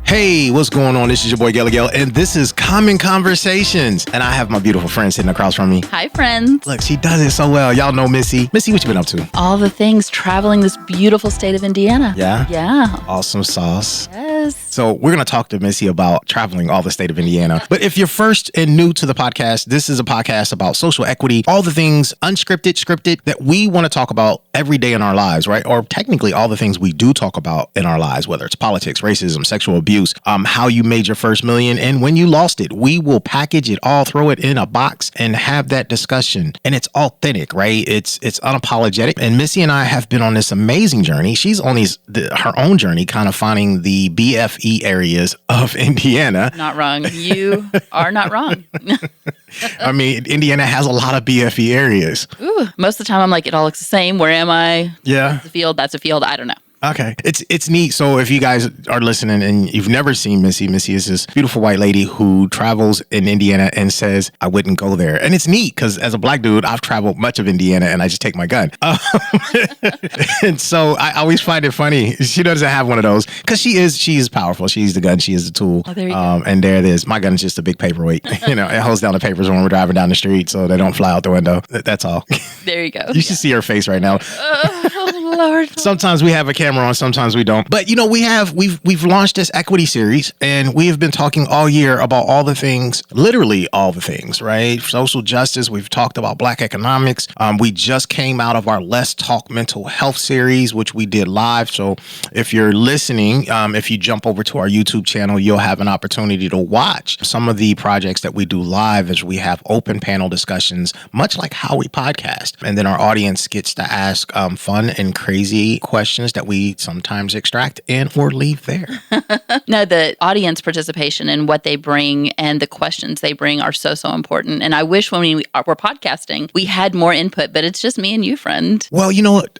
Hey, what's going on? This is your boy Miguel, and this is Common Conversations. And I have my beautiful friend sitting across from me. Hi, friends. Look, she does it so well. Y'all know Missy. Missy, what you been up to? All the things, traveling this beautiful state of Indiana. Yeah? Yeah. Awesome sauce. Yes. So we're going to talk to Missy about traveling all the state of Indiana. But if you're first and new to the podcast, this is a podcast about social equity, all the things unscripted, scripted that we want to talk about every day in our lives, right? Or technically all the things we do talk about in our lives, whether it's politics, racism, sexual abuse, how you made your first million, and when you lost it. We will package it all, throw it in a box, and have that discussion. And it's authentic, right? It's unapologetic. And Missy and I have been on this amazing journey. She's on her own journey, kind of finding the BFE areas of Indiana. Not wrong. You are not wrong. I mean, Indiana has a lot of BFE areas. Ooh, most of the time I'm like, it all looks the same. Where am I? Yeah. That's a field. That's a field. I don't know. Okay. It's neat. So if you guys are listening and you've never seen Missy, Missy is this beautiful white lady who travels in Indiana and says, I wouldn't go there. And it's neat because as a black dude, I've traveled much of Indiana and I just take my gun. And so I always find it funny. She doesn't have one of those because she is powerful. She's the gun. She is the tool. Oh, there you go. And there it is. My gun is just a big paperweight. It holds down the papers when we're driving down the street so they don't fly out the window. That's all. There you go. You should see her face right now. Oh, Lord. Sometimes we have a camera on, sometimes we don't. But we've launched this equity series, and we have been talking all year about all the things, literally all the things, right? Social justice. We've talked about Black economics. We just came out of our Let's Talk Mental Health series, which we did live. So if you're listening, if you jump over to our YouTube channel, you'll have an opportunity to watch some of the projects that we do live as we have open panel discussions, much like how we podcast. And then our audience gets to ask fun and crazy questions that we sometimes extract and or leave there. No, the audience participation and what they bring and the questions they bring are so important. And I wish when we were podcasting, we had more input, but it's just me and you, friend. Well, you know what?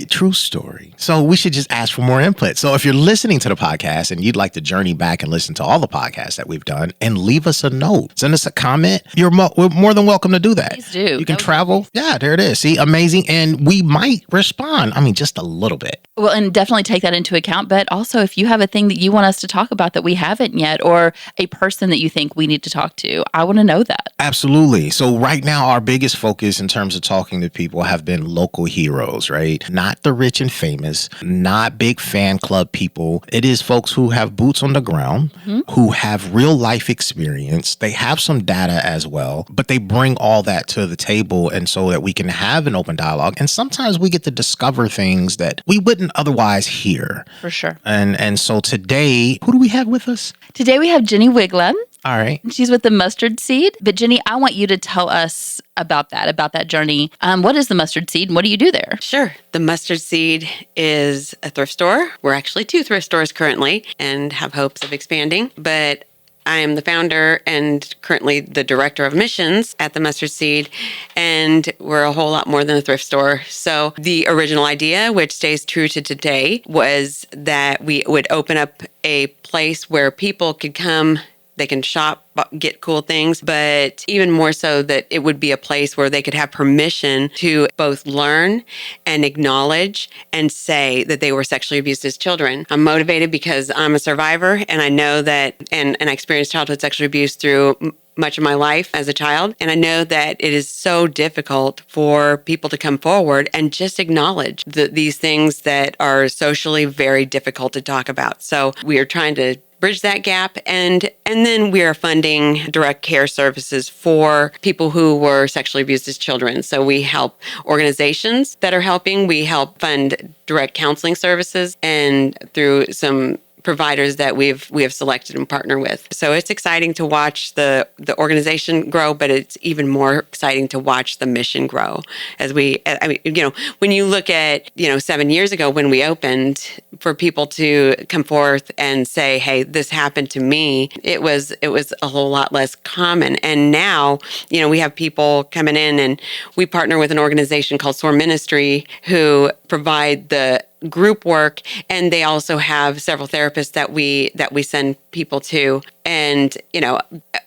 True story. So we should just ask for more input. So if you're listening to the podcast and you'd like to journey back and listen to all the podcasts that we've done and leave us a note, send us a comment, we're more than welcome to do that. Please do. You can travel. Yeah, there it is. See, amazing. And we might respond. I mean, just a little bit. Well, and definitely take that into account. But also, if you have a thing that you want us to talk about that we haven't yet, or a person that you think we need to talk to, I want to know that. Absolutely. So right now, our biggest focus in terms of talking to people have been local heroes, right? Not the rich and famous, not big fan club people. It is folks who have boots on the ground, who have real life experience. They have some data as well, but they bring all that to the table, and so that we can have an open dialogue. And sometimes we get to discover things that we wouldn't otherwise hear. For sure. And so today, who do we have with us? Today we have Ginny Weigleb. All right. She's with the Mustard Seed. But Ginny, I want you to tell us about that journey. What is the Mustard Seed and what do you do there? Sure. The Mustard Seed is a thrift store. We're actually 2 thrift stores currently and have hopes of expanding. But I am the founder and currently the director of missions at the Mustard Seed, and we're a whole lot more than a thrift store. So the original idea, which stays true to today, was that we would open up a place where people could come. They can shop, get cool things, but even more so that it would be a place where they could have permission to both learn and acknowledge and say that they were sexually abused as children. I'm motivated because I'm a survivor, and I know that, and I experienced childhood sexual abuse through much of my life as a child. And I know that it is so difficult for people to come forward and just acknowledge these things that are socially very difficult to talk about. So we are trying to bridge that gap. And then we are funding direct care services for people who were sexually abused as children. So we help organizations that are helping. We help fund direct counseling services and through some providers that we have selected and partner with. So it's exciting to watch the organization grow, but it's even more exciting to watch the mission grow. When you look at, 7 years ago when we opened, for people to come forth and say, hey, this happened to me, it was a whole lot less common. And now, we have people coming in, and we partner with an organization called SOAR Ministry who provide the group work, and they also have several therapists that we send people to. And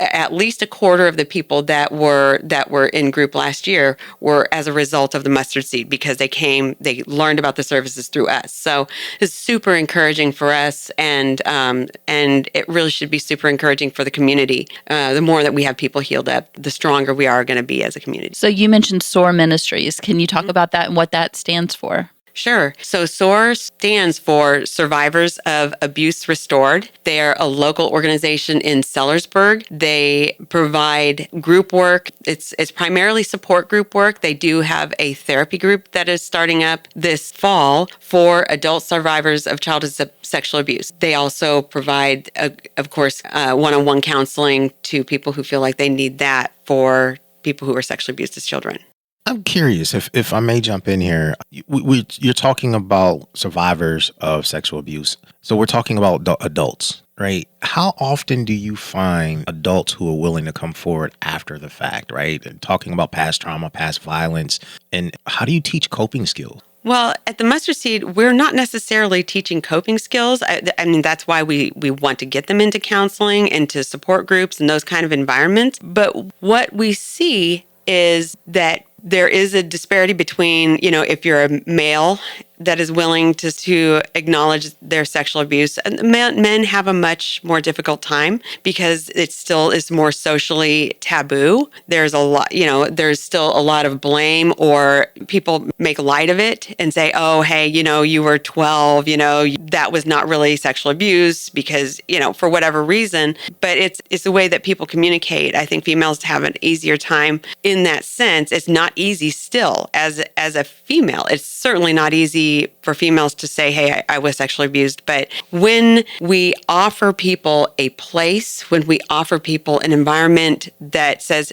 at least a quarter of the people that were in group last year were as a result of the mustard seed, because they learned about the services through us. So it's super encouraging for us, and it really should be super encouraging for the community. The more that we have people healed up, the stronger we are going to be as a community. So you mentioned SOAR Ministries. Can you talk about that and what that stands for? Sure. So SOAR stands for Survivors of Abuse Restored. They're a local organization in Sellersburg. They provide group work. It's primarily support group work. They do have a therapy group that is starting up this fall for adult survivors of childhood sexual abuse. They also provide, of course, one-on-one counseling to people who feel like they need that for people who are sexually abused as children. I'm curious if I may jump in here. You're talking about survivors of sexual abuse. So we're talking about adults, right? How often do you find adults who are willing to come forward after the fact, right? And talking about past trauma, past violence, and how do you teach coping skills? Well, at the Mustard Seed, we're not necessarily teaching coping skills. I mean, that's why we want to get them into counseling, into support groups and those kind of environments. But what we see is that there is a disparity between, if you're a male that is willing to acknowledge their sexual abuse, and men have a much more difficult time because it still is more socially taboo. There's a lot, there's still a lot of blame, or people make light of it and say, oh, hey, you were 12, that was not really sexual abuse because, for whatever reason. But it's the way that people communicate. I think females have an easier time in that sense. It's not easy still as a female. It's certainly not easy for females to say, hey, I was sexually abused. But when we offer people a place, when we offer people an environment that says,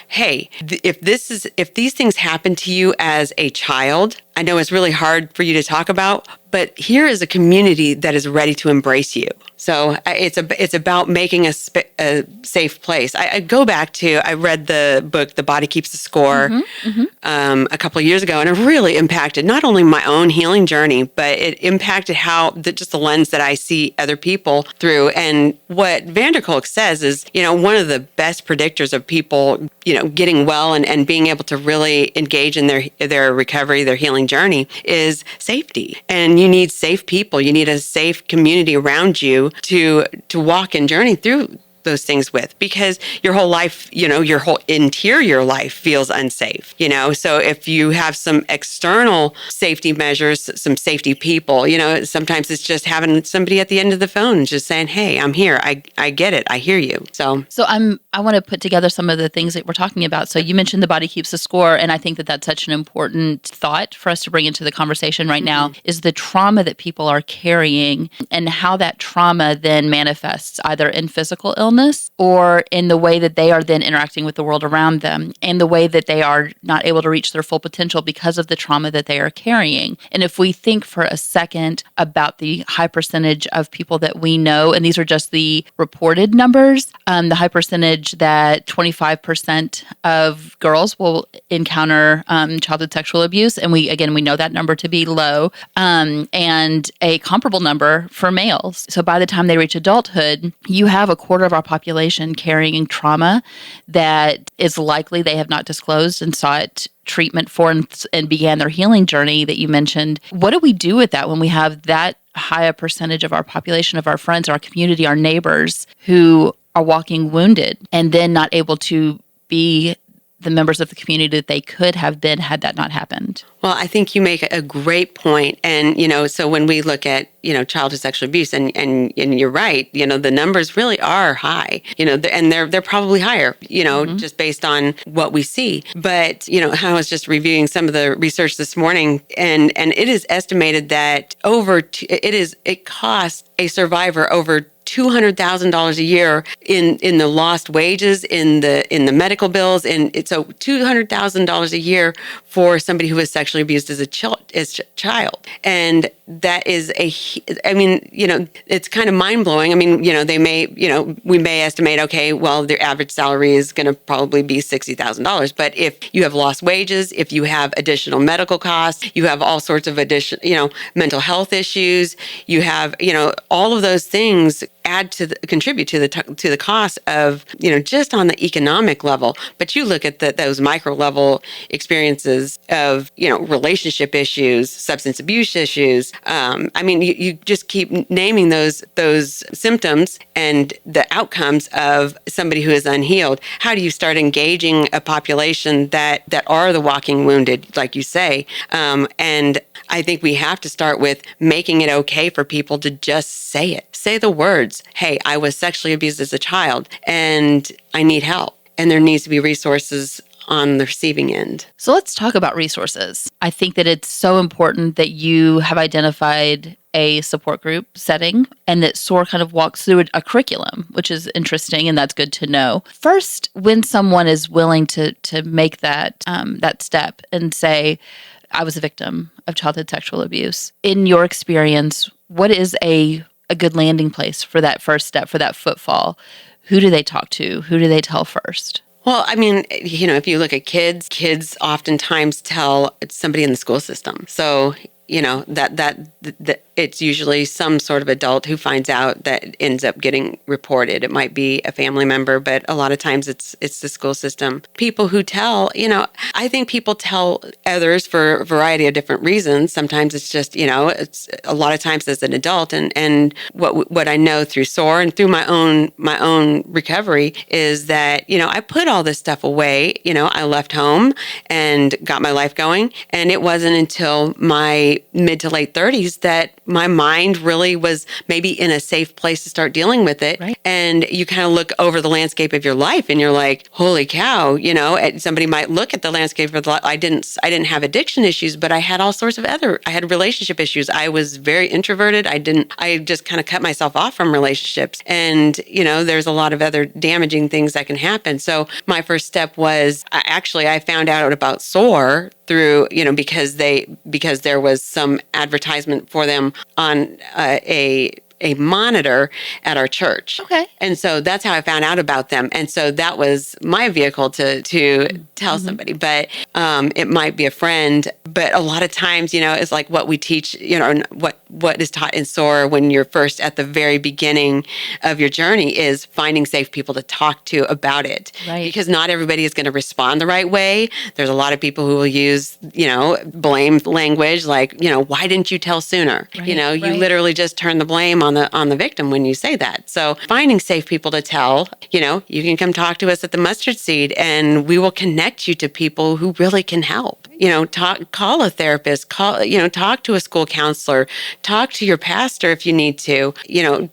hey, if these things happen to you as a child, I know it's really hard for you to talk about, but here is a community that is ready to embrace you. So it's about making a safe place. I go back to, I read the book, The Body Keeps the Score, a couple of years ago, and it really impacted not only my own healing journey, but it impacted just the lens that I see other people through. And what Vanderkolk says is, one of the best predictors of people, getting well and being able to really engage in their recovery, their healing journey is safety. And you need safe people. You need a safe community around you to walk and journey through those things with, because your whole life, your whole interior life feels unsafe, So if you have some external safety measures, some safety people, sometimes it's just having somebody at the end of the phone just saying, hey, I'm here. I get it. I hear you. So I want to put together some of the things that we're talking about. So you mentioned The Body Keeps the Score, and I think that that's such an important thought for us to bring into the conversation right now, is the trauma that people are carrying and how that trauma then manifests either in physical illness or in the way that they are then interacting with the world around them, and the way that they are not able to reach their full potential because of the trauma that they are carrying. And if we think for a second about the high percentage of people that we know, and these are just the reported numbers, the high percentage that 25% of girls will encounter childhood sexual abuse, and we know that number to be low, and a comparable number for males. So by the time they reach adulthood, you have a quarter of our population carrying trauma that is likely they have not disclosed and sought treatment for and began their healing journey that you mentioned. What do we do with that when we have that high a percentage of our population, of our friends, our community, our neighbors who are walking wounded and then not able to be the members of the community that they could have been had that not happened? Well, I think you make a great point. And, so when we look at, childhood sexual abuse, and you're right, the numbers really are high, and they're probably higher, just based on what we see. But, I was just reviewing some of the research this morning, and it is estimated that it costs a survivor over $200,000 a year in the lost wages, in the medical bills, and it's so $200,000 a year for somebody who was sexually abused as a child. And that is it's kind of mind blowing. I mean, we may estimate, okay, well, their average salary is going to probably be $60,000. But if you have lost wages, if you have additional medical costs, you have all sorts of mental health issues, you have, all of those things contribute to the cost of, just on the economic level. But you look at those micro level experiences of, relationship issues, substance abuse issues. You just keep naming those symptoms and the outcomes of somebody who is unhealed. How do you start engaging a population that are the walking wounded, like you say? And I think we have to start with making it okay for people to just say it. Say the words, hey, I was sexually abused as a child and I need help. And there needs to be resources on the receiving end. So let's talk about resources. I think that it's so important that you have identified a support group setting and that SOAR kind of walks through a curriculum, which is interesting and that's good to know. First, when someone is willing to make that step and say, I was a victim of childhood sexual abuse, in your experience, what is a good landing place for that first step, for that footfall? Who do they talk to? Who do they tell first? Well, if you look at kids oftentimes tell somebody in the school system. So, that it's usually some sort of adult who finds out that ends up getting reported. It might be a family member, but a lot of times it's the school system. People who tell, I think people tell others for a variety of different reasons. Sometimes it's just, it's a lot of times as an adult. And what I know through SOAR and through my own recovery is that, I put all this stuff away. I left home and got my life going. And it wasn't until my mid to late 30s that my mind really was maybe in a safe place to start dealing with it. Right. And you kind of look over the landscape of your life and you're like, holy cow, and somebody might look at the landscape of the life. I didn't have addiction issues, but I had all sorts of I had relationship issues. I was very introverted. I just kind of cut myself off from relationships. And, there's a lot of other damaging things that can happen. So my first step was I found out about SOAR through, because there was some advertisement for them on a monitor at our church. Okay. And so that's how I found out about them. And so that was my vehicle to tell somebody. But it might be a friend. But a lot of times, it's like what we teach, what is taught in SOAR when you're first at the very beginning of your journey is finding safe people to talk to about it. Right. Because not everybody is going to respond the right way. There's a lot of people who will use, blame language like, why didn't you tell sooner? Right. You literally just turn the blame on the victim when you say that. So finding safe people to tell, you can come talk to us at the Mustard Seed and we will connect you to people who really can help. Call a therapist, talk to a school counselor, talk to your pastor if you need to,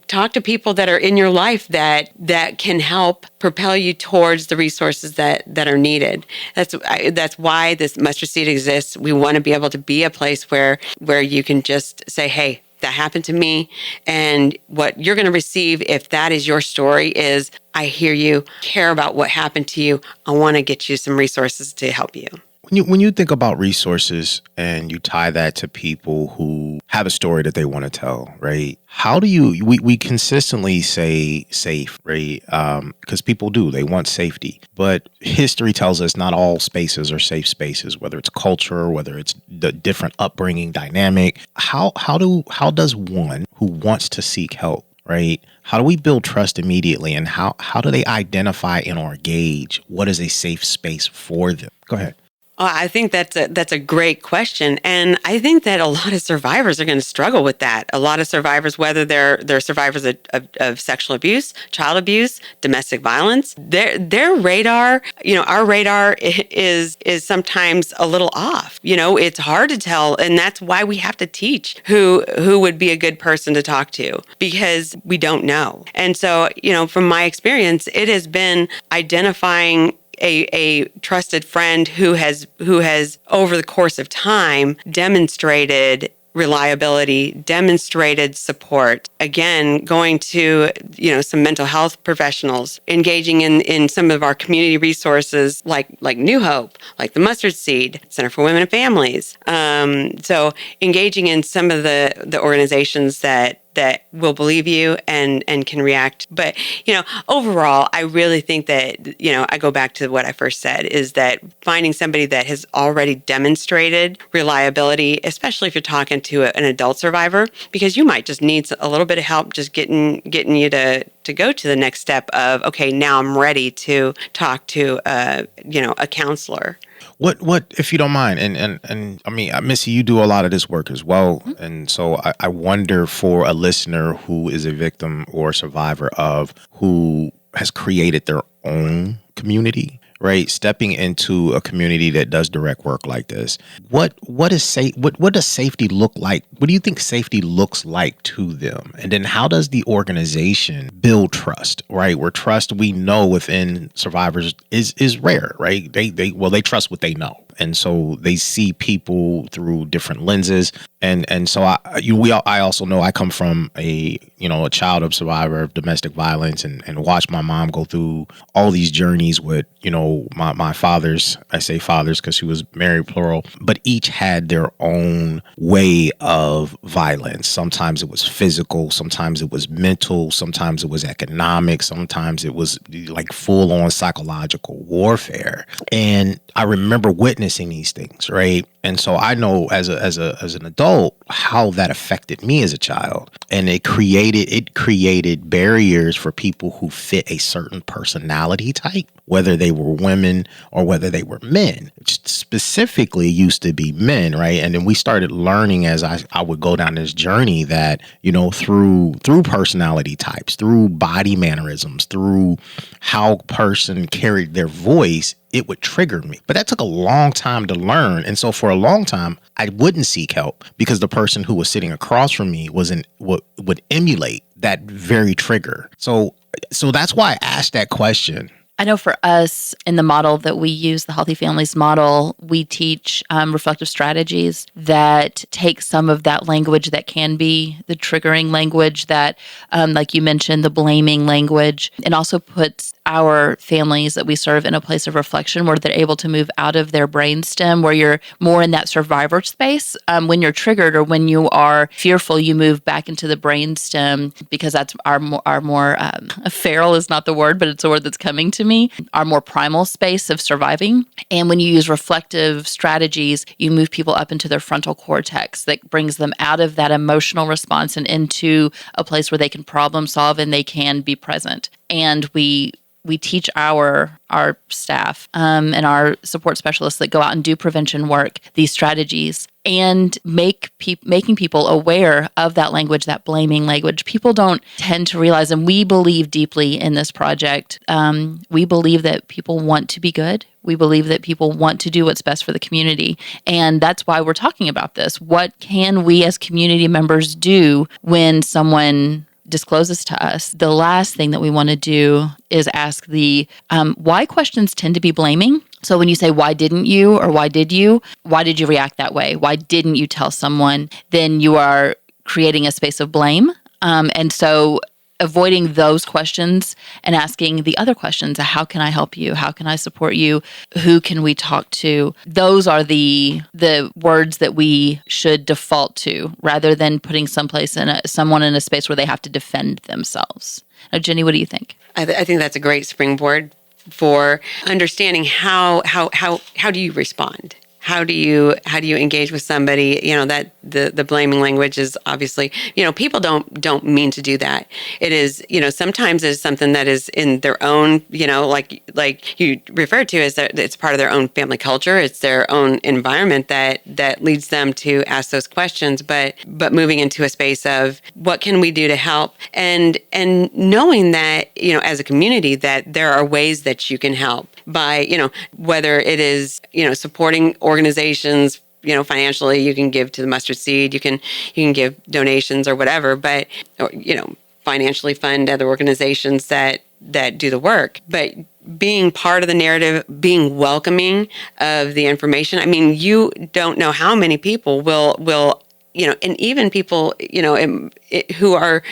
talk to people that are in your life that can help propel you towards the resources that are needed. That's why this Mustard Seed exists. We want to be able to be a place where you can just say, hey, that happened to me. And what you're going to receive, if that is your story, is I hear you, care about what happened to you. I want to get you some resources to help you. When you think about resources and you tie that to people who have a story that they want to tell, right? How do we consistently say safe, right? Because people they want safety. But history tells us not all spaces are safe spaces, whether it's culture, whether it's the different upbringing dynamic. How does one who wants to seek help, right? How do we build trust immediately? And how do they identify and or gauge what is a safe space for them? Go ahead. I think that's a great question. And I think that a lot of survivors are going to struggle with that. A lot of survivors, whether they're survivors of sexual abuse, child abuse, domestic violence, their radar, our radar is sometimes a little off. It's hard to tell. And that's why we have to teach who would be a good person to talk to, because we don't know. And so, from my experience, it has been identifying a trusted friend who has over the course of time demonstrated reliability, demonstrated support. Again, going to, some mental health professionals, engaging in some of our community resources like New Hope, like the Mustard Seed, Center for Women and Families. So engaging in some of the organizations that will believe you and can react. But, overall, I really think that, I go back to what I first said, is that finding somebody that has already demonstrated reliability, especially if you're talking to an adult survivor, because you might just need a little bit of help just getting you to go to the next step of, okay, now I'm ready to talk to, a counselor. What, if you don't mind, and I mean, Missy, you do a lot of this work as well, and so I wonder for a listener who is a victim or survivor of who has created their own community, right? Stepping into a community that does direct work like this, what does safety look like? What do you think safety looks like to them? And then how does the organization build trust, right? Where trust, we know within survivors is rare, right? They trust what they know. And so they see people through different lenses. And so I also know I come from a child of survivor of domestic violence and watched my mom go through all these journeys with, my fathers. I say fathers because she was married plural, but each had their own way of violence. Sometimes it was physical, sometimes it was mental, sometimes it was economic, sometimes it was like full on psychological warfare. And I remember witnessing these things, right? And so I know as an adult how that affected me as a child, and it created barriers for people who fit a certain personality type, whether they were women or whether they were men. It specifically used to be men, right? And then we started learning as I would go down this journey that through personality types, through body mannerisms, through how a person carried their voice, it would trigger me. But that took a long time to learn. And so for a long time, I wouldn't seek help because the person who was sitting across from me would emulate that very trigger. So that's why I asked that question. I know for us in the model that we use, the Healthy Families model, we teach reflective strategies that take some of that language that can be the triggering language that, like you mentioned, the blaming language, and also puts our families that we serve in a place of reflection where they're able to move out of their brainstem, where you're more in that survivor space. When you're triggered or when you are fearful, you move back into the brainstem because that's our more feral is not the word, but it's a word that's coming to me, our more primal space of surviving. And when you use reflective strategies, you move people up into their frontal cortex that brings them out of that emotional response and into a place where they can problem solve and they can be present. And we teach our staff and our support specialists that go out and do prevention work, these strategies, and making people aware of that language, that blaming language. People don't tend to realize, and we believe deeply in this project, we believe that people want to be good. We believe that people want to do what's best for the community. And that's why we're talking about this. What can we as community members do when someone discloses to us? The last thing that we want to do is ask the why questions tend to be blaming. So when you say, why didn't you, or why did you react that way? Why didn't you tell someone? Then you are creating a space of blame. And so avoiding those questions and asking the other questions, how can I help you? How can I support you? Who can we talk to? Those are the words that we should default to rather than putting someone in a space where they have to defend themselves. Now, Ginny, what do you think? I think that's a great springboard for understanding how do you respond? How do you engage with somebody? That the blaming language is obviously, people don't mean to do that. It is, sometimes it's something that is in their own, like you referred to as that it's part of their own family culture. It's their own environment that leads them to ask those questions. But moving into a space of what can we do to help, and knowing that, as a community, that there are ways that you can help by, whether it is, supporting organizations, financially. You can give to the Mustard Seed, you can give donations or whatever, but financially fund other organizations that do the work. But being part of the narrative, being welcoming of the information. I mean, you don't know how many people will and even people, who are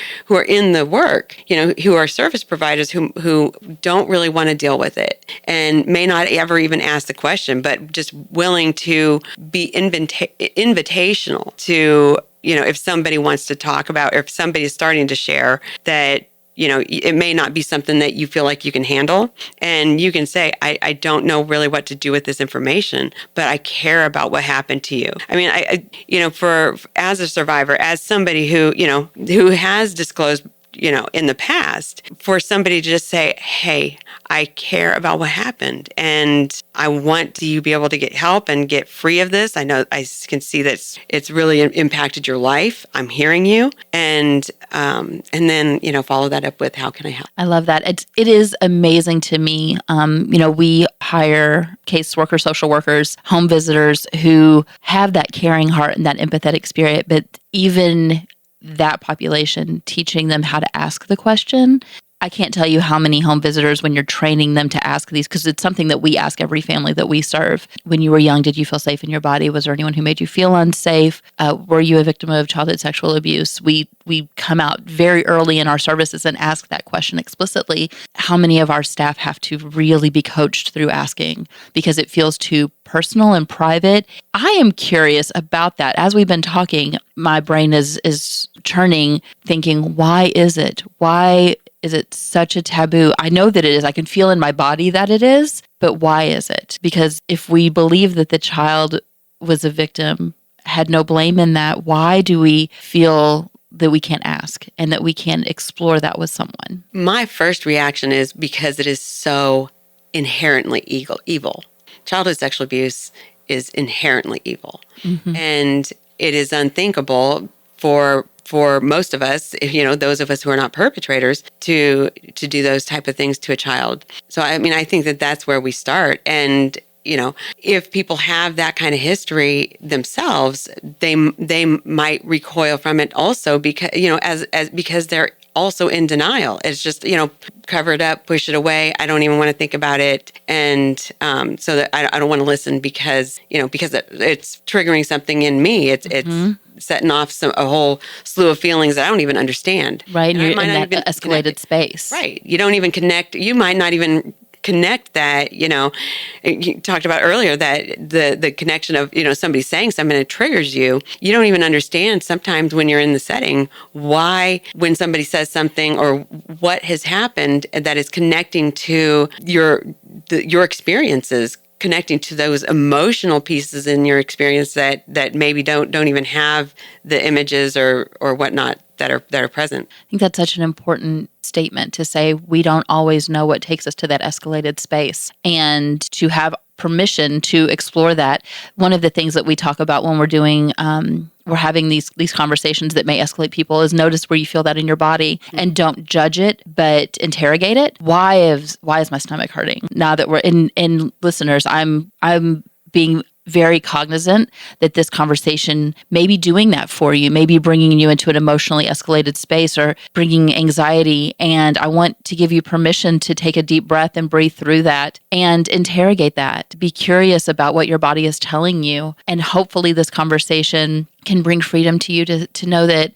in the work, who are service providers who don't really want to deal with it and may not ever even ask the question, but just willing to be invitational to, if somebody wants to talk about, or if somebody is starting to share that, it may not be something that you feel like you can handle. And you can say, I don't know really what to do with this information, but I care about what happened to you. I mean, as a survivor, as somebody who has disclosed, in the past, for somebody to just say, hey, I care about what happened and I want you to be able to get help and get free of this. I know I can see that it's really impacted your life. I'm hearing you. And then, follow that up with, how can I help? I love that. It is amazing to me. We hire caseworkers, social workers, home visitors who have that caring heart and that empathetic spirit, but even that population, teaching them how to ask the question. I can't tell you how many home visitors, when you're training them to ask these, because it's something that we ask every family that we serve. When you were young, did you feel safe in your body? Was there anyone who made you feel unsafe? Were you a victim of childhood sexual abuse? We come out very early in our services and ask that question explicitly. How many of our staff have to really be coached through asking because it feels too personal and private? I am curious about that. As we've been talking, my brain is churning, thinking, why is it? Why is it such a taboo? I know that it is. I can feel in my body that it is, but why is it? Because if we believe that the child was a victim, had no blame in that, why do we feel that we can't ask and that we can't explore that with someone? My first reaction is because it is so inherently evil. Childhood sexual abuse is inherently evil. Mm-hmm. And it is unthinkable for most of us, those of us who are not perpetrators, to do those type of things to a child. So, I mean, I think that that's where we start. And, if people have that kind of history themselves, they might recoil from it also because, because they're also in denial. It's just, cover it up, push it away. I don't even want to think about it. And so that I don't want to listen because it's triggering something in me. It's setting off a whole slew of feelings that I don't even understand. Right. And you're in that escalated space. Right. You don't even connect. You might not even connect that, you talked about earlier that the connection of, somebody saying something that triggers you. You don't even understand sometimes when you're in the setting why, when somebody says something or what has happened that is connecting to your experiences, connecting to those emotional pieces in your experience that maybe don't even have the images or whatnot that are present. I think that's such an important statement to say. We don't always know what takes us to that escalated space, and to have permission to explore that. One of the things that we talk about when we're doing we're having these conversations that may escalate people is notice where you feel that in your body and don't judge it, but interrogate it. Why is my stomach hurting? Now that we're in listeners, I'm being very cognizant that this conversation may be doing that for you, maybe bringing you into an emotionally escalated space or bringing anxiety. And I want to give you permission to take a deep breath and breathe through that and interrogate that. Be curious about what your body is telling you. And hopefully this conversation can bring freedom to you to know that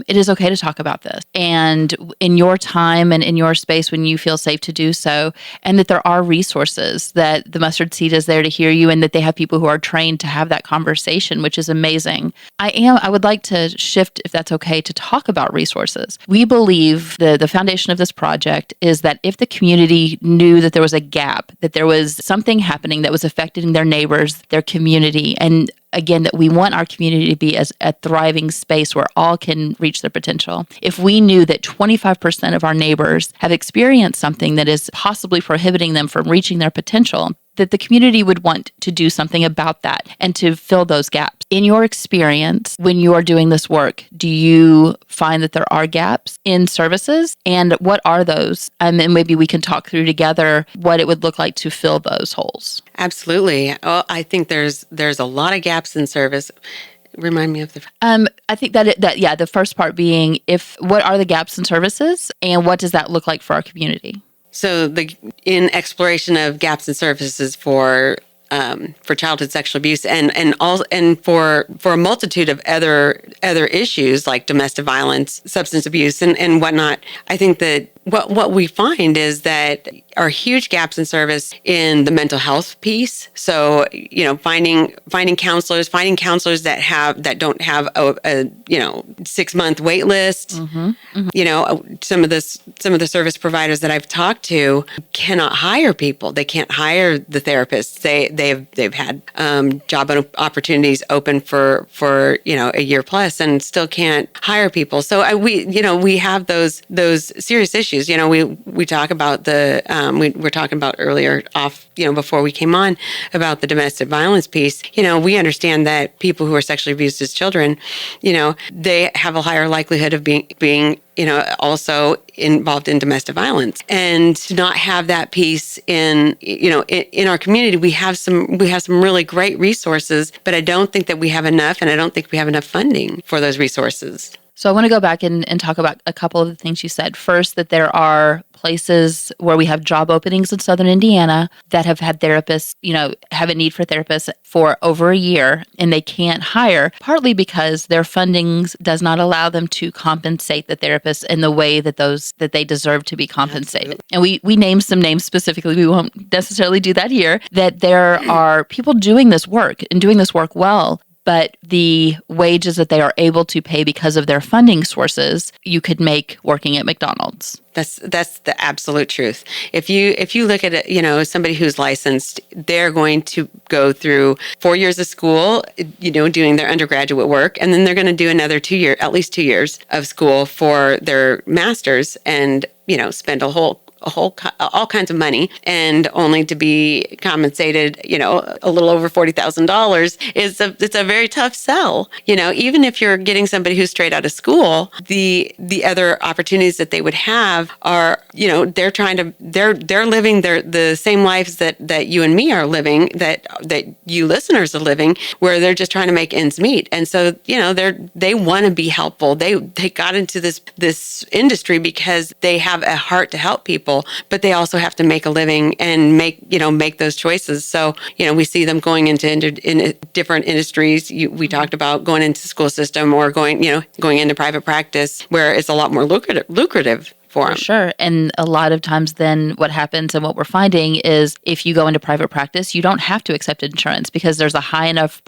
it is okay to talk about this. And in your time and in your space when you feel safe to do so, and that there are resources, that the Mustard Seed is there to hear you, and that they have people who are trained to have that conversation, which is amazing. I would like to shift, if that's okay, to talk about resources. We believe the foundation of this project is that if the community knew that there was a gap, that there was something happening that was affecting their neighbors, their community, and again, that we want our community to be as a thriving space where all can reach their potential. If we knew that 25% of our neighbors have experienced something that is possibly prohibiting them from reaching their potential, that the community would want to do something about that and to fill those gaps. In your experience, when you are doing this work, do you find that there are gaps in services? And what are those? And maybe we can talk through together what it would look like to fill those holes. Absolutely. Well, I think there's a lot of gaps in service. Remind me of the. I think the first part being, what are the gaps in services, and what does that look like for our community? So in exploration of gaps in services for for childhood sexual abuse and for a multitude of other issues like domestic violence, substance abuse, and whatnot. I think that what we find is that are huge gaps in service in the mental health piece. So, finding counselors that don't have a 6-month wait list. Some of the service providers that I've talked to cannot hire people. They can't hire the therapists. They've had job opportunities open for a year plus and still can't hire people. So we have those serious issues. We talk about we were talking about earlier off, before we came on about the domestic violence piece. We understand that people who are sexually abused as children, they have a higher likelihood of being also involved in domestic violence, and to not have that piece in our community. We have some really great resources, but I don't think that we have enough, and I don't think we have enough funding for those resources. So I want to go back and talk about a couple of the things you said. First, that there are places where we have job openings in Southern Indiana that have had therapists, have a need for therapists for over a year, and they can't hire, partly because their funding does not allow them to compensate the therapists in the way that they deserve to be compensated. Absolutely. And we name some names specifically. We won't necessarily do that here, that there are people doing this work and doing this work well, but the wages that they are able to pay because of their funding sources, you could make working at McDonald's. That's the absolute truth. If you look at it, somebody who's licensed, they're going to go through 4 years of school, doing their undergraduate work, and then they're going to do another at least 2 years of school for their master's, and spend all kinds of money, and only to be compensated, a little over $40,000 it's a very tough sell. Even if you're getting somebody who's straight out of school, the other opportunities that they would have are, they're living the same lives that you and me are living, that you listeners are living, where they're just trying to make ends meet. And so, they want to be helpful. They got into this industry because they have a heart to help people, but they also have to make a living and make those choices. So, we see them going into different industries. We talked about going into the school system, or going into private practice, where it's a lot more lucrative for them. Sure. And a lot of times then what happens, and what we're finding is, if you go into private practice, you don't have to accept insurance, because there's a high enough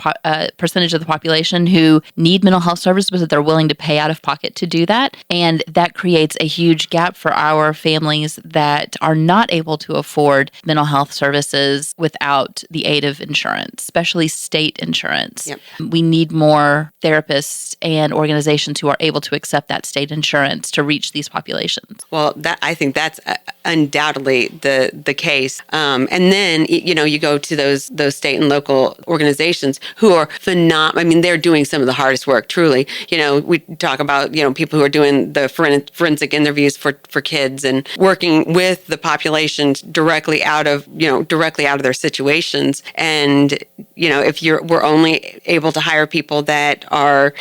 percentage of the population who need mental health services, but they're willing to pay out of pocket to do that. And that creates a huge gap for our families that are not able to afford mental health services without the aid of insurance, especially state insurance. Yep. We need more therapists and organizations who are able to accept that state insurance to reach these populations. Well, I think that's undoubtedly the case. And then you go to those state and local organizations who are phenomenal. I mean, they're doing some of the hardest work. Truly, we talk about people who are doing the forensic interviews for kids, and working with the population directly out of their situations. And if we're only able to hire people that are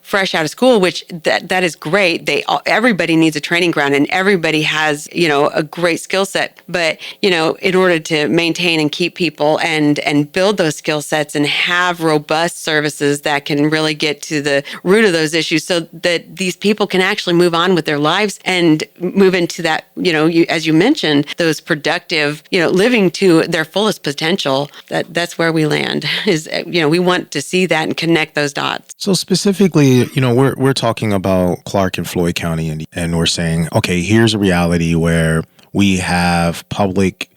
fresh out of school, which that is great. Everybody needs a training ground, and everybody has a great skill set. But in order to maintain and keep people and build those skill sets and have robust services that can really get to the root of those issues, so that these people can actually move on with their lives and move into that, as you mentioned, those productive, living to their fullest potential. That's where we land. Is we want to see that and connect those dots. So specifically, we're talking about Clark and Floyd County, and we're saying, okay, here's a reality where we have public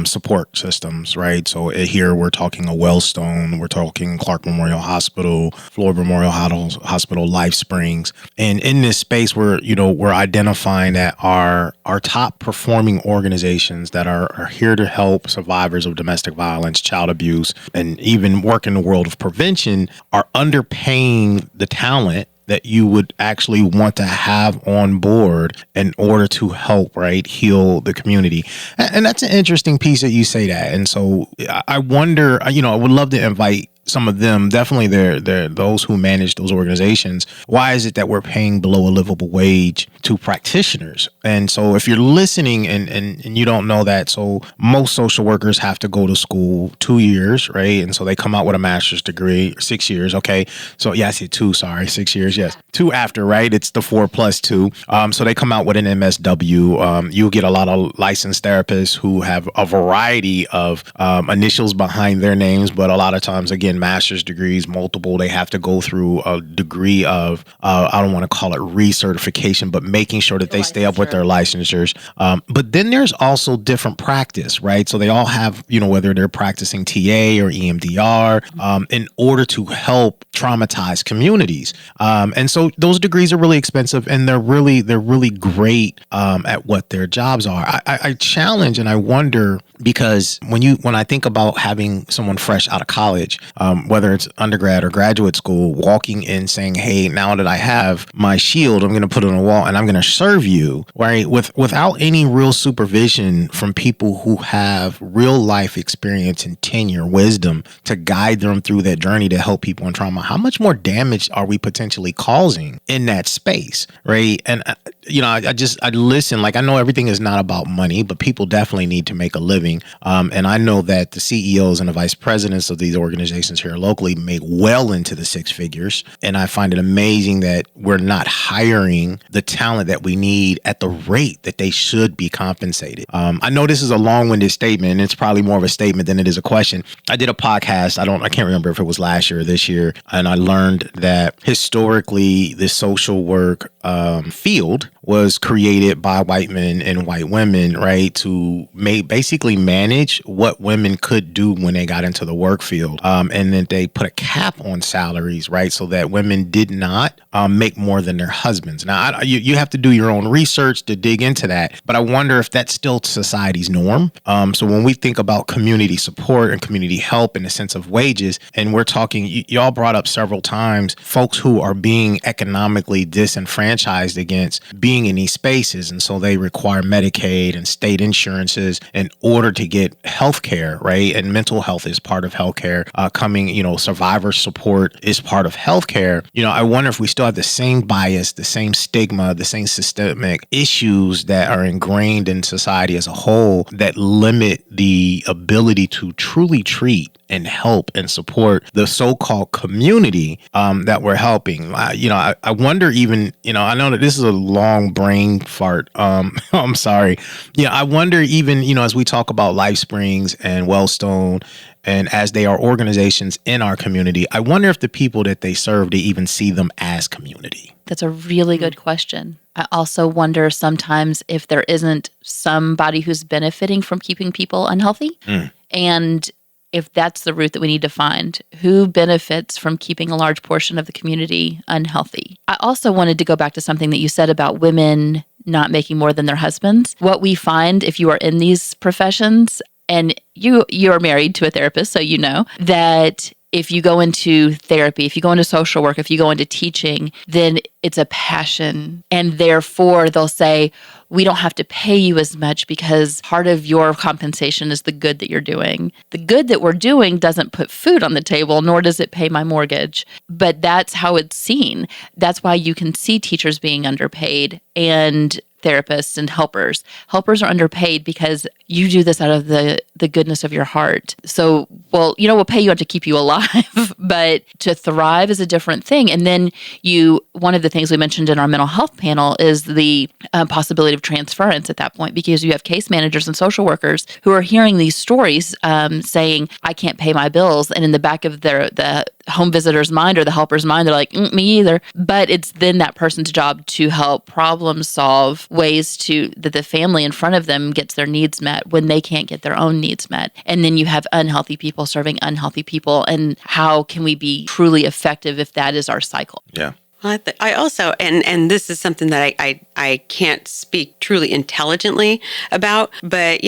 support systems, right? So here we're talking a Wellstone, we're talking Clark Memorial Hospital, Floyd Memorial Hospital, Life Springs. And in this space, we're identifying that our top performing organizations that are here to help survivors of domestic violence, child abuse, and even work in the world of prevention are underpaying the talent that you would actually want to have on board in order to help, right, heal the community. And that's an interesting piece that you say that. And so I wonder, I would love to invite some of them, definitely they're those who manage those organizations, why is it that we're paying below a livable wage to practitioners? And so if you're listening and you don't know that, so most social workers have to go to school 2 years, right? And so they come out with a master's degree, 6 years. Okay. So yeah, I said 2, sorry, 6 years. Yes. 2 after, right? It's the 4+2. So they come out with an MSW. You get a lot of licensed therapists who have a variety of initials behind their names, but a lot of times, again, master's degrees, multiple, they have to go through a degree of, I don't want to call it recertification, but making sure that they stay up with their licensures. But then there's also different practice, right? So they all have, whether they're practicing TA or EMDR, in order to help traumatized communities. And so those degrees are really expensive, and they're really great at what their jobs are. I challenge and I wonder, because when I think about having someone fresh out of college, whether it's undergrad or graduate school, walking in saying, hey, now that I have my shield, I'm going to put it on the wall and I'm going to serve you, right? Without any real supervision from people who have real life experience and tenure, wisdom to guide them through that journey to help people in trauma, how much more damage are we potentially causing in that space, right? And I listen, like, I know everything is not about money, but people definitely need to make a living. And I know that the CEOs and the vice presidents of these organizations here locally make well into the 6 figures. And I find it amazing that we're not hiring the talent that we need at the rate that they should be compensated. I know this is a long-winded statement, and it's probably more of a statement than it is a question. I did a podcast, I can't remember if it was last year or this year, and I learned that historically the social work field was created by white men and white women, right, to basically manage what women could do when they got into the work field. And then they put a cap on salaries, right, so that women did not make more than their husbands. Now, you have to do your own research to dig into that, but I wonder if that's still society's norm. So when we think about community support and community help in the sense of wages, and we're talking, y'all brought up several times, folks who are being economically disenfranchised against being in these spaces. And so they require Medicaid and state insurances in order to get health care, right? And mental health is part of healthcare. Survivor support is part of healthcare. I wonder if we still have the same bias, the same stigma, the same systemic issues that are ingrained in society as a whole that limit the ability to truly treat and help and support the so-called community that we're helping. I wonder even, I know that this is a long brain fart. I'm sorry. I wonder even, as we talk about Life Springs and Wellstone, and as they are organizations in our community, I wonder if the people that they serve, they even see them as community. That's a really good question. I also wonder sometimes if there isn't somebody who's benefiting from keeping people unhealthy. And if that's the route that we need to find, who benefits from keeping a large portion of the community unhealthy? I also wanted to go back to something that you said about women not making more than their husbands. What we find if you are in these professions, and you are married to a therapist, so you know that if you go into therapy, if you go into social work, if you go into teaching, then it's a passion. And therefore, they'll say, we don't have to pay you as much because part of your compensation is the good that you're doing. The good that we're doing doesn't put food on the table, nor does it pay my mortgage. But that's how it's seen. That's why you can see teachers being underpaid and therapists and helpers. Helpers are underpaid because you do this out of the goodness of your heart. So, we'll pay you to keep you alive, but to thrive is a different thing. And then one of the things we mentioned in our mental health panel is the possibility of transference at that point, because you have case managers and social workers who are hearing these stories saying, I can't pay my bills. And in the back of the home visitor's mind or the helper's mind, they're like, me either. But it's then that person's job to help problem solve ways that the family in front of them gets their needs met when they can't get their own needs met. And then you have unhealthy people serving unhealthy people. And how can we be truly effective if that is our cycle? Yeah. I also, and this is something that I can't speak truly intelligently about, but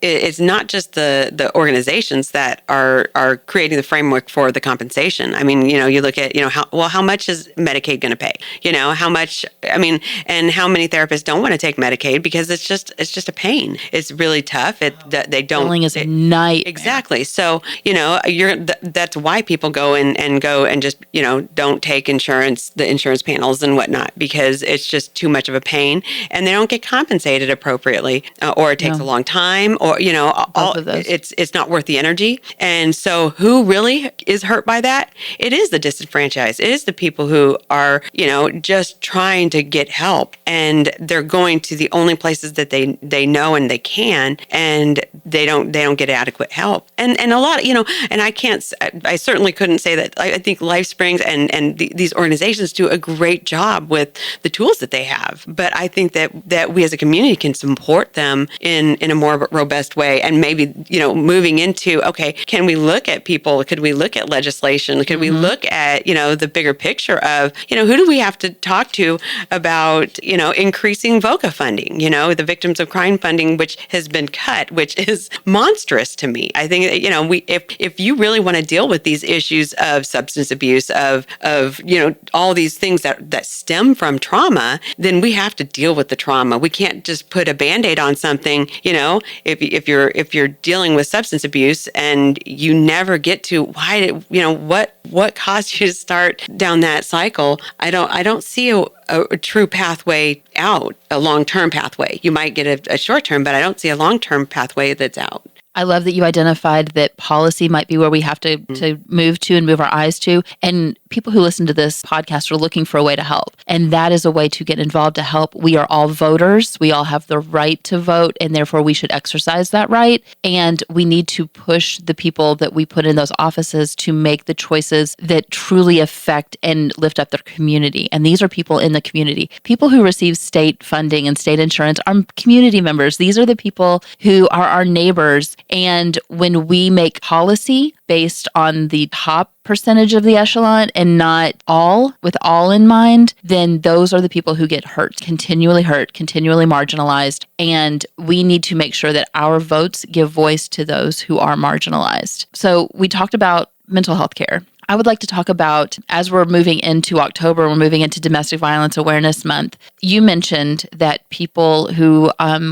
it's not just the organizations that are creating the framework for the compensation. I mean, you look at, how much is Medicaid going to pay? How much, and how many therapists don't want to take Medicaid because it's just a pain. It's really tough. They don't. Billing is a nightmare. Exactly. So, that's why people go and just, don't take the insurance panels and whatnot, because it's just too much of a pain and they don't get compensated appropriately, or it takes a long time, or, it's not worth the energy. And so who really is hurt by that? It is the disenfranchised. It is the people who are, just trying to get help, and they're going to the only places that they know and they can, and they don't get adequate help. And a lot, and I certainly couldn't say that. I think LifeSprings and these organizations do a great job with the tools that they have. But I think that we as a community can support them in a more robust way, and maybe, moving into, okay, can we look at people? Could we look at legislation? Could we look at, the bigger picture of, who do we have to talk to about, increasing VOCA funding, the Victims of Crime funding, which has been cut, which is monstrous to me. I think that, if you really want to deal with these issues of substance abuse, of all these things that stem from trauma, then we have to deal with the trauma. We can't just put a Band-Aid on something, if you're dealing with substance abuse and you never get to what caused you to start down that cycle. I don't see a true pathway out, a long-term pathway. You might get a short-term, but I don't see a long-term pathway that's out. I love that you identified that policy might be where we have to move to and move our eyes to. And people who listen to this podcast are looking for a way to help. And that is a way to get involved to help. We are all voters. We all have the right to vote, and therefore we should exercise that right. And we need to push the people that we put in those offices to make the choices that truly affect and lift up their community. And these are people in the community. People who receive state funding and state insurance are community members. These are the people who are our neighbors. And when we make policy based on the top percentage of the echelon and not all, with all in mind, then those are the people who get hurt, continually marginalized. And we need to make sure that our votes give voice to those who are marginalized. So we talked about mental health care. I would like to talk about, as we're moving into October, we're moving into Domestic Violence Awareness Month. You mentioned that people who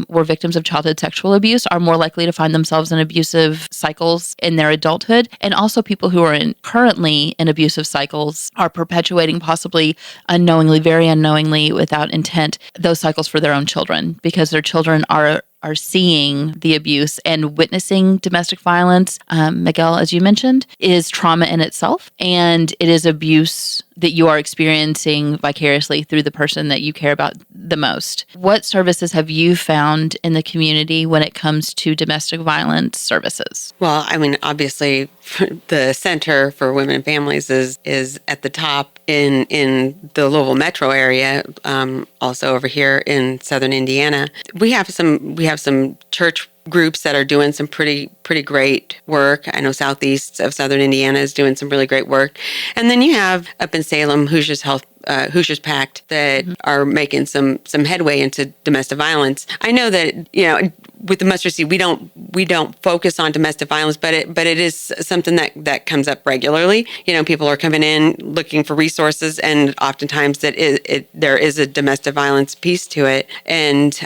were victims of childhood sexual abuse are more likely to find themselves in abusive cycles in their adulthood. And also people who are currently in abusive cycles are perpetuating, possibly unknowingly, very unknowingly, without intent, those cycles for their own children, because their children are seeing the abuse and witnessing domestic violence. Miguel, as you mentioned, is trauma in itself, and it is abuse that you are experiencing vicariously through the person that you care about the most. What services have you found in the community when it comes to domestic violence services? Well, obviously, the Center for Women and Families is at the top in the Louisville metro area. Also over here in Southern Indiana, we have some church groups that are doing some pretty great work. I know Southeast of Southern Indiana is doing some really great work. And then you have up in Salem, Hoosiers Pact that are making some headway into domestic violence. I know that, with the mustard seed, we don't focus on domestic violence, but it is something that comes up regularly. People are coming in looking for resources, and oftentimes there is a domestic violence piece to it. And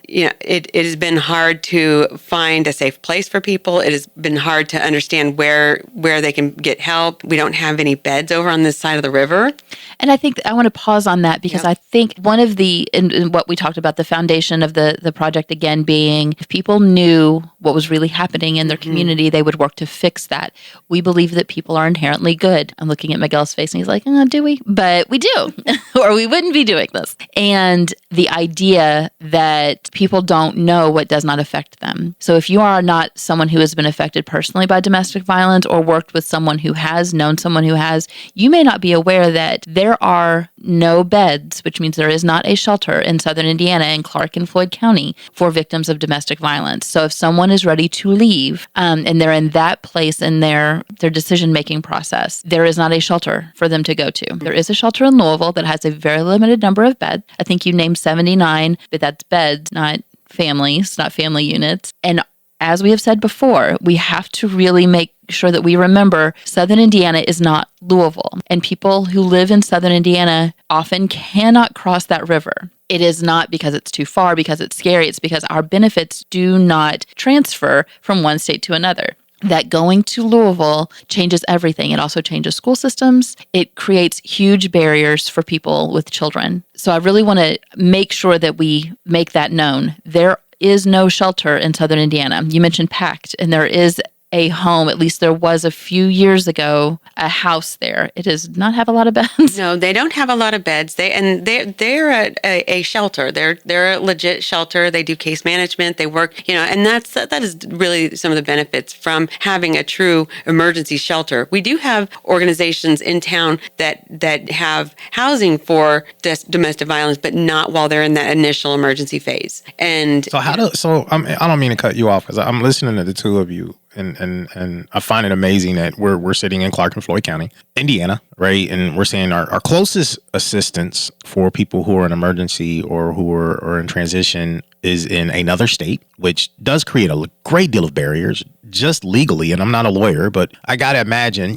it has been hard to find a safe place for people. It has been hard to understand where they can get help. We don't have any beds over on this side of the river. And I think I want to pause on that because I think one of in what we talked about, the foundation of the project again being, if people knew what was really happening in their community, they would work to fix that. We believe that people are inherently good. I'm looking at Miguel's face and he's like, do we? But we do, or we wouldn't be doing this. And the idea that people don't know what does not affect them. So if you are not someone who has been affected personally by domestic violence or worked with someone who has, known someone who has, you may not be aware that there are no beds, which means there is not a shelter in Southern Indiana in Clark and Floyd County for victims of domestic violence. So if someone is ready to leave and they're in that place in their decision-making process, there is not a shelter for them to go to. There is a shelter in Louisville that has a very limited number of beds. I think you named 79, but that's beds, not families, not family units. And as we have said before, we have to really make sure that we remember Southern Indiana is not Louisville. And people who live in Southern Indiana often cannot cross that river. It is not because it's too far, because it's scary. It's because our benefits do not transfer from one state to another. That going to Louisville changes everything. It also changes school systems. It creates huge barriers for people with children. So I really want to make sure that we make that known. There is no shelter in Southern Indiana. You mentioned PACT, and there is a home, at least there was a few years ago, a house there. It does not have a lot of beds. No, they don't have a lot of beds. They're a shelter. They're a legit shelter. They do case management. They work, and that is really some of the benefits from having a true emergency shelter. We do have organizations in town that have housing for domestic violence, but not while they're in that initial emergency phase. And I don't mean to cut you off because I'm listening to the two of you. And I find it amazing that we're sitting in Clark and Floyd County, Indiana, right? And we're saying our closest assistance for people who are in emergency or who are in transition is in another state, which does create a great deal of barriers just legally. And I'm not a lawyer, but I got to imagine,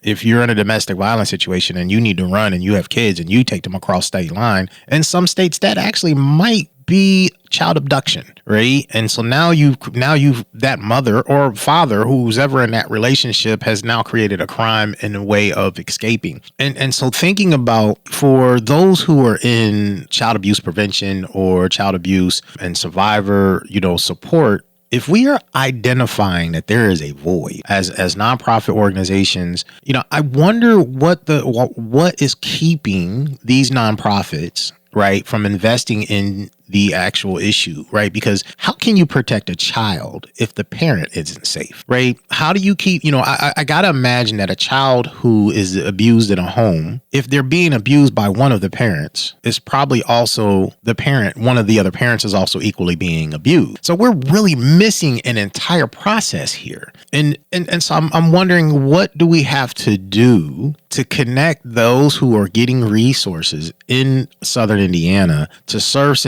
if you're in a domestic violence situation and you need to run and you have kids and you take them across state line, in some states that actually might be child abduction, right? And so now you've that mother or father who's ever in that relationship has now created a crime in a way of escaping. And so thinking about for those who are in child abuse prevention or child abuse and survivor, support, if we are identifying that there is a void as nonprofit organizations, I wonder what is keeping these nonprofits, right, from investing in the actual issue, right? Because how can you protect a child if the parent isn't safe, right? How do you keep, I got to imagine that a child who is abused in a home, if they're being abused by one of the parents, is probably also the parent, one of the other parents is also equally being abused. So we're really missing an entire process here. And so I'm wondering, what do we have to do to connect those who are getting resources in Southern Indiana to serve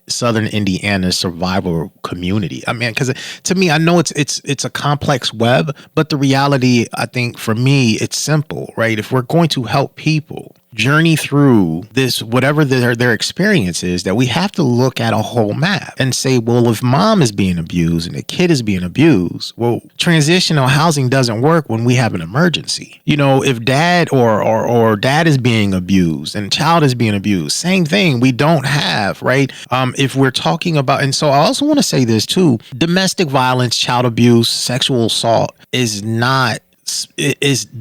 Southern Indiana's survival community? I mean, because to me, I know it's a complex web, but the reality, I think for me, it's simple, right? If we're going to help people journey through this, whatever their experience is, that we have to look at a whole map and say, well, if mom is being abused and the kid is being abused, well, transitional housing doesn't work when we have an emergency. If dad or dad is being abused and child is being abused, same thing, we don't have, right? If we're talking about, and so I also want to say this too, domestic violence, child abuse, sexual assault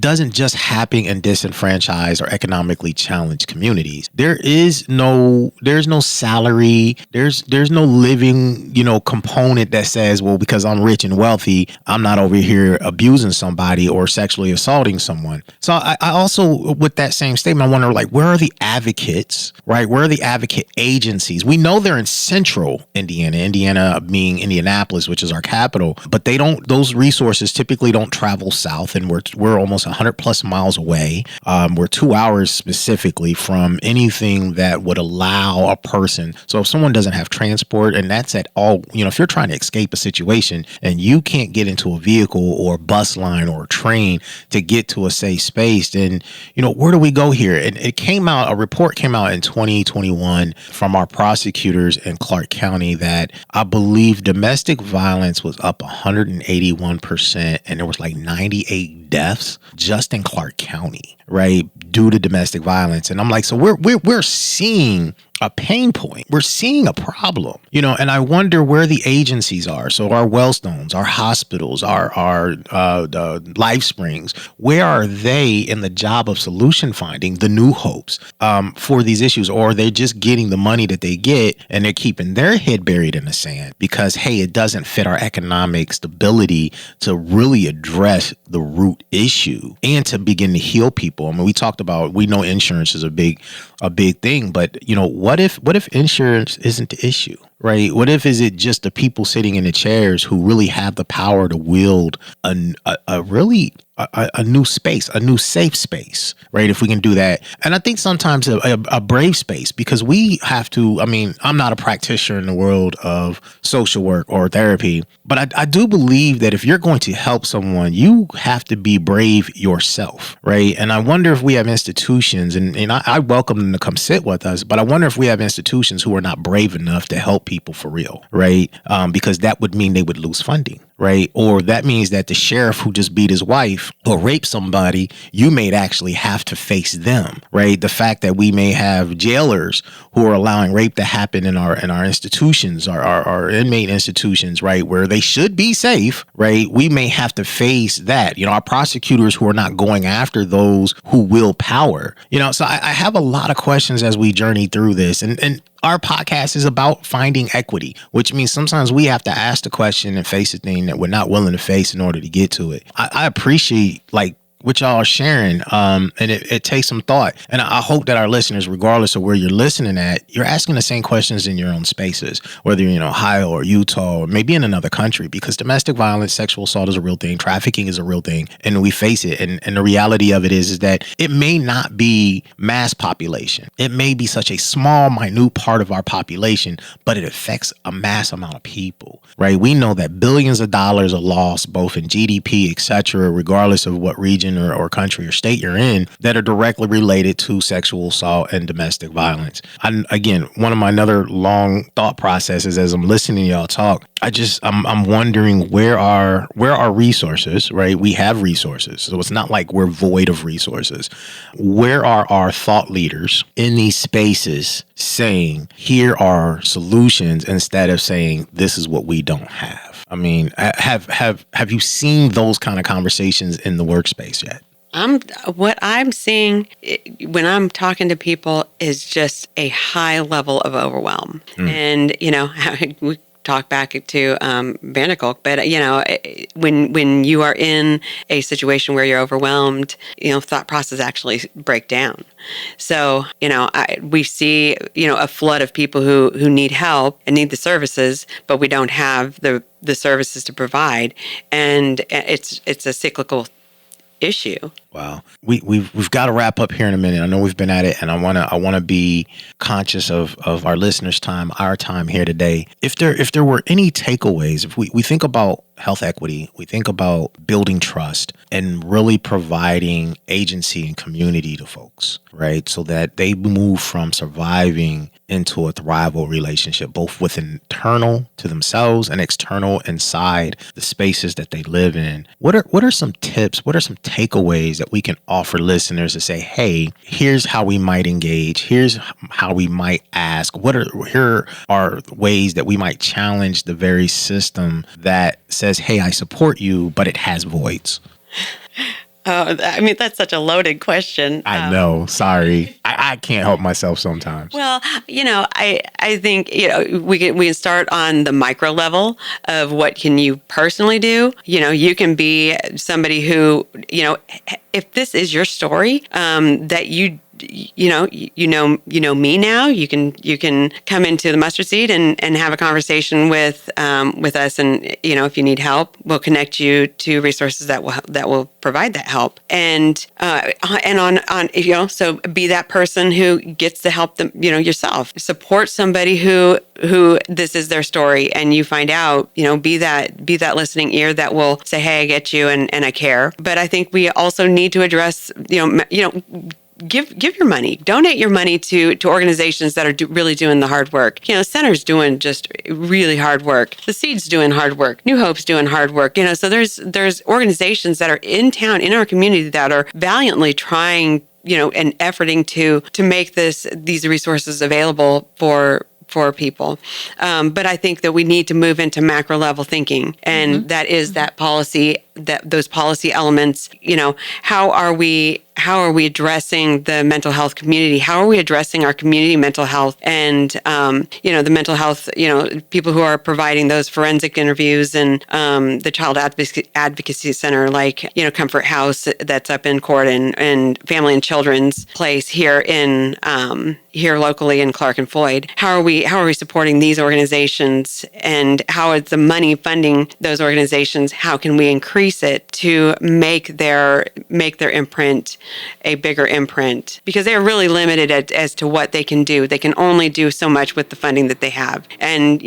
doesn't just happen in disenfranchised or economically challenged communities. There's no salary, there's no living, component that says, well, because I'm rich and wealthy, I'm not over here abusing somebody or sexually assaulting someone. So I also, with that same statement, I wonder, where are the advocates, right? Where are the advocate agencies? We know they're in central Indiana being Indianapolis, which is our capital, but those resources typically don't travel south. And we're almost 100 plus miles away. We're 2 hours specifically from anything that would allow a person. So if someone doesn't have transport, and that's at all, if you're trying to escape a situation and you can't get into a vehicle or a bus line or a train to get to a safe space, then, where do we go here? And a report came out in 2021 from our prosecutors in Clark County that I believe domestic violence was up 181%, and there was 98 deaths just in Clark County, right, due to domestic violence. And I'm like, so we're seeing a pain point. We're seeing a problem, and I wonder where the agencies are. So our Wellstones, our hospitals, our Life Springs, where are they in the job of solution finding, the New Hopes for these issues? Or are they just getting the money that they get and they're keeping their head buried in the sand because, hey, it doesn't fit our economic stability to really address the root issue and to begin to heal people? I mean, we know insurance is a big thing, but what if insurance isn't the issue, right? What if is it just the people sitting in the chairs who really have the power to wield a really a new space, a new safe space, right? If we can do that. And I think sometimes a brave space, because we have to, I mean, I'm not a practitioner in the world of social work or therapy, but I do believe that if you're going to help someone, you have to be brave yourself, right? And I wonder if we have institutions, and I welcome them to come sit with us, but I wonder if we have institutions who are not brave enough to help people for real, right? Because that would mean they would lose funding, right? Or that means that the sheriff who just beat his wife or raped somebody, you may actually have to face them, right? The fact that we may have jailers who are allowing rape to happen in our institutions, our inmate institutions, right, where they should be safe, right? We may have to face that. Our prosecutors who are not going after those who wield power. So I have a lot of questions as we journey through this, and our podcast is about finding equity, which means sometimes we have to ask the question and face a thing that we're not willing to face in order to get to it. I appreciate what y'all are sharing, and it takes some thought. And I hope that our listeners, regardless of where you're listening at, you're asking the same questions in your own spaces, whether you're in Ohio or Utah or maybe in another country, because domestic violence, sexual assault is a real thing, trafficking is a real thing, and we face it. And the reality of it is that it may not be mass population. It may be such a small, minute part of our population, but it affects a mass amount of people, right? We know that billions of dollars are lost, both in GDP, et cetera, regardless of what region or country or state you're in, that are directly related to sexual assault and domestic violence. Again, one of my other long thought processes as I'm listening to y'all talk, I'm wondering where are resources, right? We have resources. So it's not like we're void of resources. Where are our thought leaders in these spaces saying, here are solutions, instead of saying, this is what we don't have? I mean, have you seen those kind of conversations in the workspace yet? What I'm seeing when I'm talking to people is just a high level of overwhelm. And, we talk back to Vanderkolk, but when you are in a situation where you're overwhelmed, thought process actually break down. So we see a flood of people who need help and need the services, but we don't have the services to provide, and it's a cyclical issue. Wow. We've got to wrap up here in a minute. I know we've been at it, and I want to be conscious of our listeners' time, our time here today. If there were any takeaways, if we think about health equity, we think about building trust and really providing agency and community to folks, right? So that they move from surviving into a thrivable relationship, both with internal to themselves and external inside the spaces that they live in. What are some tips? What are some takeaways that we can offer listeners to say, hey, here's how we might engage. Here's how we might ask. Here are ways that we might challenge the very system that says, hey, I support you, but it has voids. Oh, I mean, that's such a loaded question. I know. Sorry. I can't help myself sometimes. Well, I think, we can start on the micro level of what can you personally do. You can be somebody who, if this is your story, that you know me now. You can come into the mustard seed and have a conversation with us, and if you need help, we'll connect you to resources that will provide that help. And on so be that person who gets to help them yourself. Support somebody who this is their story, and you find out be that listening ear that will say, hey, I get you, and I care. But I think we also need to address give your money, donate your money to organizations that are really doing the hard work. Center's doing just really hard work. The Seed's doing hard work. New Hope's doing hard work. So there's organizations that are in town, in our community, that are valiantly trying, and efforting to make these resources available for people. But I think that we need to move into macro level thinking, and that is that policy, those policy elements. How are we how are we addressing the mental health community? How are we addressing our community mental health and, the mental health, people who are providing those forensic interviews and the Child Advocacy Center, like, Comfort House that's up in Court and Family and Children's Place here here locally in Clark and Floyd. How are we supporting these organizations, and how is the money funding those organizations? How can we increase it to make their imprint a bigger imprint? Because they are really limited as to what they can do. They can only do so much with the funding that they have. And,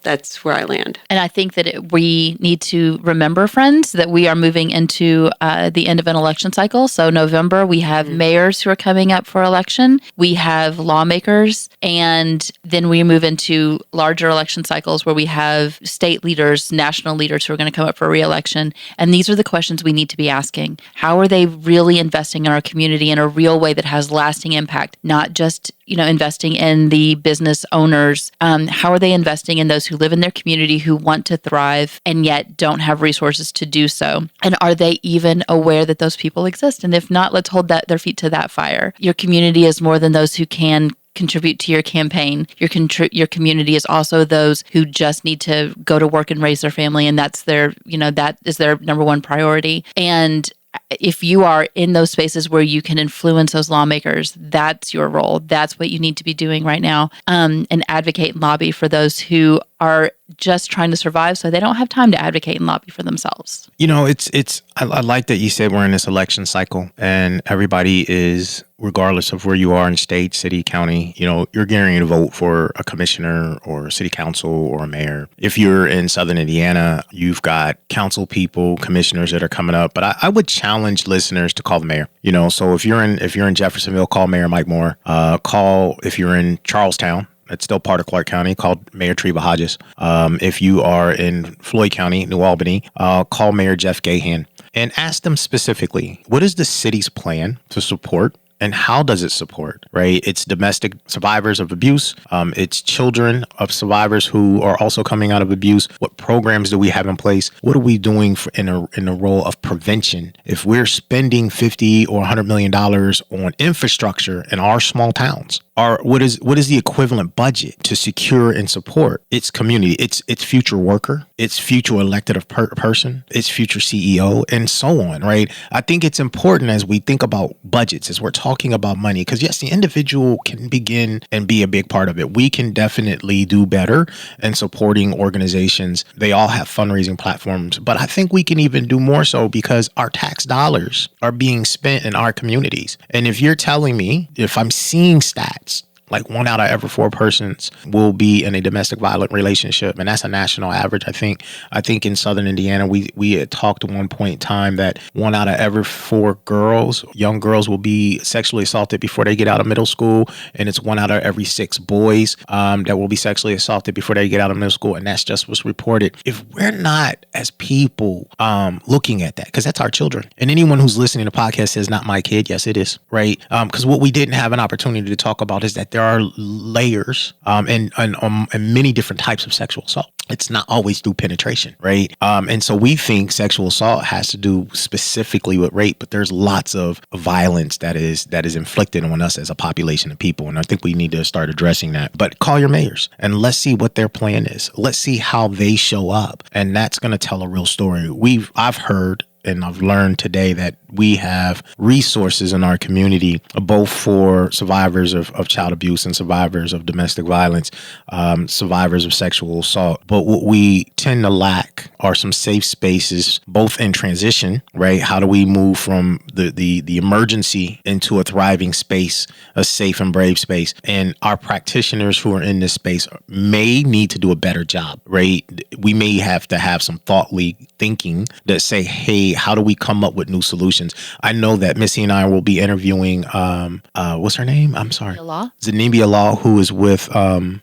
that's where I land. And I think that we need to remember, friends, that we are moving into the end of an election cycle. So November, we have mayors who are coming up for election. We have lawmakers. And then we move into larger election cycles where we have state leaders, national leaders who are going to come up for re-election. And these are the questions we need to be asking. How are they really investing in our community in a real way that has lasting impact, not just investing in the business owners? How are they investing in those who live in their community, who want to thrive and yet don't have resources to do so? And are they even aware that those people exist? And if not, let's hold their feet to that fire. Your community is more than those who can contribute to your campaign. Your community is also those who just need to go to work and raise their family, and that's that is their number one priority. And if you are in those spaces where you can influence those lawmakers, that's your role. That's what you need to be doing right now, and advocate and lobby for those who are just trying to survive, so they don't have time to advocate and lobby for themselves. I like that you said we're in this election cycle, and everybody is, regardless of where you are in state, city, county, you're getting to vote for a commissioner or a city council or a mayor. If you're in Southern Indiana, you've got council people, commissioners that are coming up. But I would challenge listeners to call the mayor. So if you're in Jeffersonville, call Mayor Mike Moore. Call if you're in Charlestown. It's still part of Clark County, called Mayor Treva Hodges. If you are in Floyd County, New Albany, call Mayor Jeff Gahan and ask them specifically, what is the city's plan to support? And how does it support, right? It's domestic survivors of abuse. It's children of survivors who are also coming out of abuse. What programs do we have in place? What are we doing in a role of prevention? If we're spending $50 or $100 million on infrastructure in our small towns, what is the equivalent budget to secure and support its community, its future worker, its future elected person, its future CEO, and so on, right? I think it's important as we think about budgets, as we're talking about money, because yes, the individual can begin and be a big part of it. We can definitely do better in supporting organizations. They all have fundraising platforms, but I think we can even do more so because our tax dollars are being spent in our communities. And if you're telling me, if I'm seeing stats, like 1 out of every 4 persons will be in a domestic violent relationship. And that's a national average. I think in Southern Indiana, we had talked at one point in time that 1 out of every 4 young girls will be sexually assaulted before they get out of middle school. And it's 1 out of every 6 boys that will be sexually assaulted before they get out of middle school. And that's just what's reported. If we're not, as people, looking at that, because that's our children. And anyone who's listening to the podcast says, not my kid. Yes, it is, right? Because what we didn't have an opportunity to talk about is that there are layers and many different types of sexual assault. It's not always through penetration, right? And so we think sexual assault has to do specifically with rape, but there's lots of violence that is inflicted on us as a population of people. And I think we need to start addressing that. But call your mayors and let's see what their plan is. Let's see how they show up. And that's going to tell a real story. I've heard and I've learned today that we have resources in our community, both for survivors of child abuse and survivors of domestic violence, survivors of sexual assault. But what we tend to lack are some safe spaces, both in transition, right? How do we move from the emergency into a thriving space, a safe and brave space? And our practitioners who are in this space may need to do a better job, right? We may have to have some thoughtful thinking that say, hey, how do we come up with new solutions? I know that Missy and I will be interviewing, what's her name? I'm sorry. Zenebia Law, who is with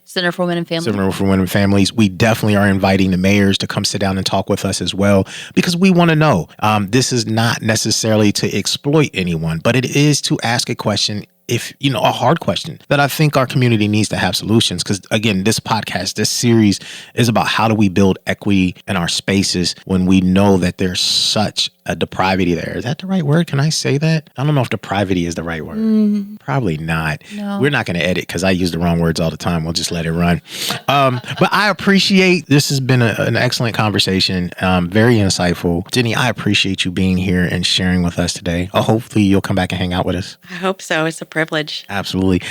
Center for Women and Families. Center for Women and Families. We definitely are inviting the mayors to come sit down and talk with us as well, because we want to know. This is not necessarily to exploit anyone, but it is to ask a question. if, a hard question that I think our community needs to have solutions. Because again, this podcast, this series is about how do we build equity in our spaces when we know that there's such a depravity there. Is that the right word? Can I say that? I don't know if depravity is the right word. Probably not. No. We're not going to edit because I use the wrong words all the time. We'll just let it run. But I appreciate, this has been an excellent conversation. Very insightful. Ginny, I appreciate you being here and sharing with us today. Hopefully you'll come back and hang out with us. I hope so. It's a privilege. Absolutely.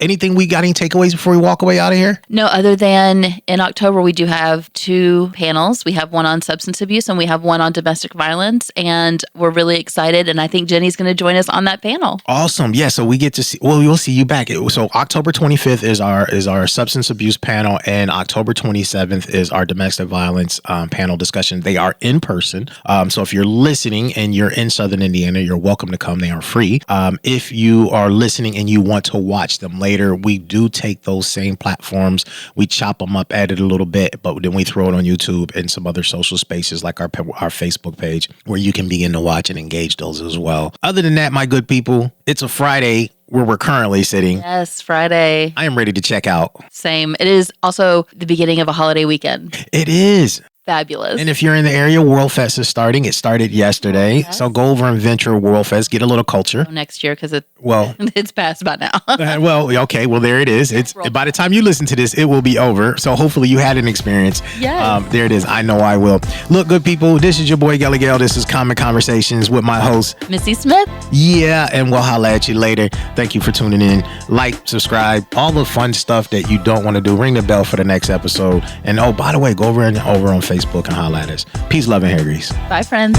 Anything we got, any takeaways before we walk away out of here? No, other than in October, we do have 2 panels. We have one on substance abuse and we have one on domestic violence. And we're really excited. And I think Jenny's going to join us on that panel. Awesome. Yeah. So we get to see, we'll see you back. So October 25th is our substance abuse panel, and October 27th is our domestic violence panel discussion. They are in person. So if you're listening and you're in Southern Indiana, you're welcome to come. They are free. If you are listening and you want to watch them later, we do take those same platforms. We chop them up, edit a little bit, but then we throw it on YouTube and some other social spaces like our Facebook page, where you can begin to watch and engage those as well. Other than that, my good people, it's a Friday where we're currently sitting. Yes, Friday. I am ready to check out. Same. It is also the beginning of a holiday weekend. It is. Fabulous. And if you're in the area, World Fest is starting. It started yesterday. Yes. So go over and venture World Fest. Get a little culture. Next year, because Well, it's past by now. okay. Well, there it is. It's by the time you listen to this, it will be over. So hopefully you had an experience. Yes. There it is. I know I will. Look, good people. This is your boy Gale. This is Common Conversations with my host, Missy Smith. Yeah, and we'll holla at you later. Thank you for tuning in. Like, subscribe, all the fun stuff that you don't want to do. Ring the bell for the next episode. And by the way, go over on Facebook and holla at us. Peace, love, and hair grease. Bye, friends.